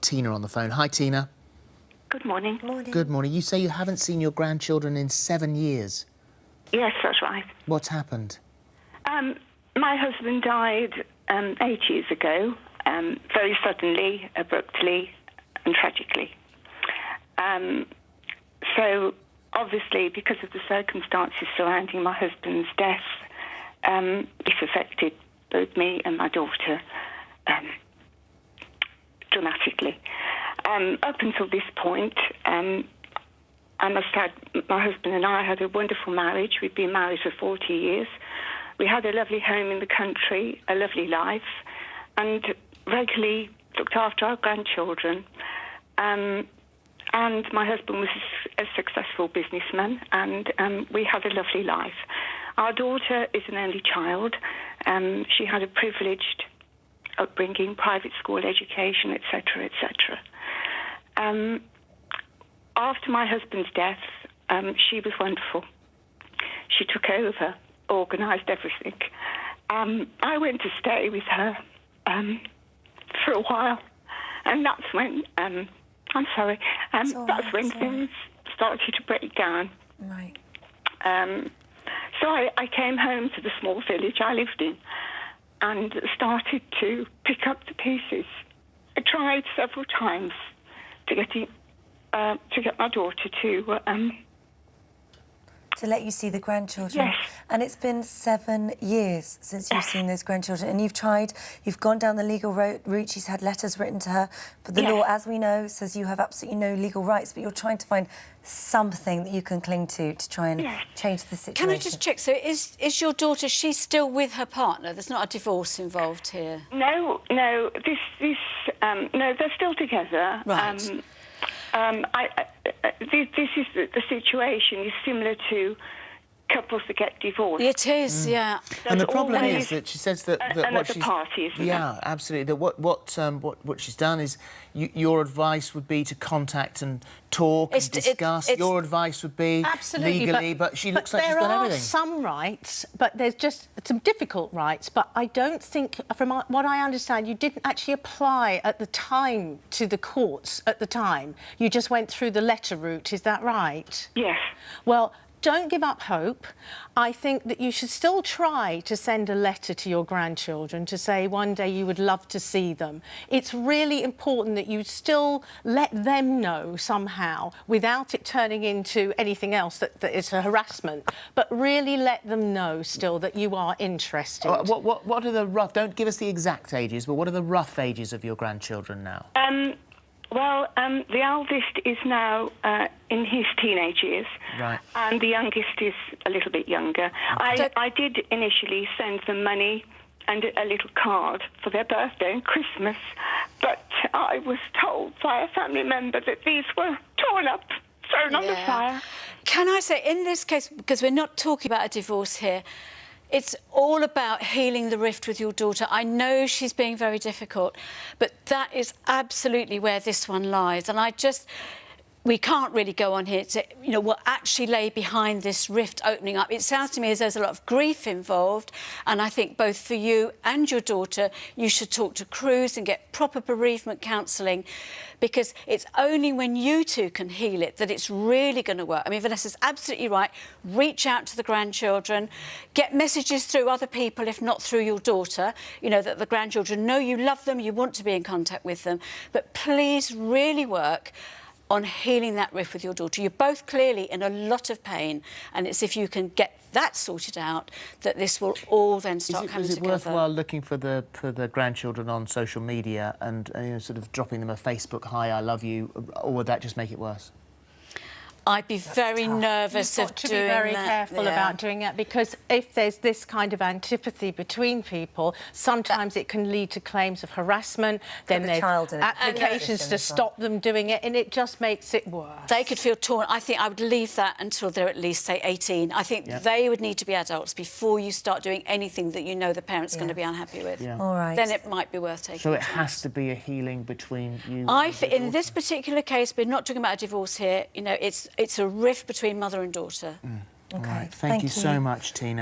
Tina on the phone. Hi, Tina. Good morning. Good morning. You say you haven't seen your grandchildren in 7 years. Yes, that's right. What's happened? My husband died 8 years ago, very suddenly, abruptly, and tragically. So, obviously, because of the circumstances surrounding my husband's death, it's affected both me and my daughter dramatically. Up until this point, I must add, my husband and I had a wonderful marriage. We'd been married for 40 years. We had a lovely home in the country, a lovely life, and regularly looked after our grandchildren. And my husband was a successful businessman, and we had a lovely life. Our daughter is an only child. She had a privileged upbringing, private school education, etc., etc. After my husband's death, she was wonderful. She took over, organised everything. I went to stay with her for a while, and that's when that's when things started to break down. Right. So I came home to the small village I lived in and started to pick up the pieces. I tried several times to get my daughter to let you see the grandchildren. Yes. And it's been 7 years since you've seen those grandchildren, and you've gone down the legal route. She's had letters written to her, but the law, as we know, says you have absolutely no legal rights, but you're trying to find something that you can cling to try and change the situation. Can I just check, so is your daughter, she's still with her partner? There's not a divorce involved here? No, no, they're still together. Right. This is the situation is similar to couples that get divorced. It is, yeah. And the problem is that she says that what she's... party, isn't Yeah, absolutely. That what she's done is your advice would be to contact and talk and discuss. Your advice would be legally, but she looks like she's done everything. There are some rights, but there's just some difficult rights. But I don't think, from what I understand, you didn't actually apply at the time to the courts at the time. You just went through the letter route, is that right? Yes. Well, don't give up hope. I think that you should still try to send a letter to your grandchildren to say one day you would love to see them. It's really important that you still let them know somehow, without it turning into anything else that is a harassment, but really let them know still that you are interested. What are the rough... Don't give us the exact ages, but what are the rough ages of your grandchildren now? Well, the eldest is now in his teenage years, right, and the youngest is a little bit younger. Okay. I did initially send them money and a little card for their birthday and Christmas, but I was told by a family member that these were torn up, thrown on the fire. Can I say, in this case, because we're not talking about a divorce here, it's all about healing the rift with your daughter. I know she's being very difficult, but that is absolutely where this one lies. And we can't really go on here to, what actually lay behind this rift opening up. It sounds to me as though there's a lot of grief involved, and I think both for you and your daughter, you should talk to Cruz and get proper bereavement counselling, because it's only when you two can heal it that it's really going to work. I mean, Vanessa's absolutely right. Reach out to the grandchildren, get messages through other people, if not through your daughter, that the grandchildren know you love them, you want to be in contact with them. But please really work on healing that rift with your daughter. You're both clearly in a lot of pain, and it's if you can get that sorted out that this will all then start coming together. Is it worthwhile looking for the grandchildren on social media and sort of dropping them a Facebook "Hi, I love you," or would that just make it worse? I'd be very nervous of doing that. You've got to be very careful about doing that, because if there's this kind of antipathy between people, sometimes it can lead to claims of harassment, then there's applications to stop them doing it, and it just makes it worse. They could feel torn. I think I would leave that until they're at least, say, 18. I think they would need to be adults before you start doing anything that the parent's going to be unhappy with. Yeah. All right. Then it might be worth taking. So it has to be a healing between you. In this particular case, we're not talking about a divorce here. It's a rift between mother and daughter. OK, thank you so much, Tina.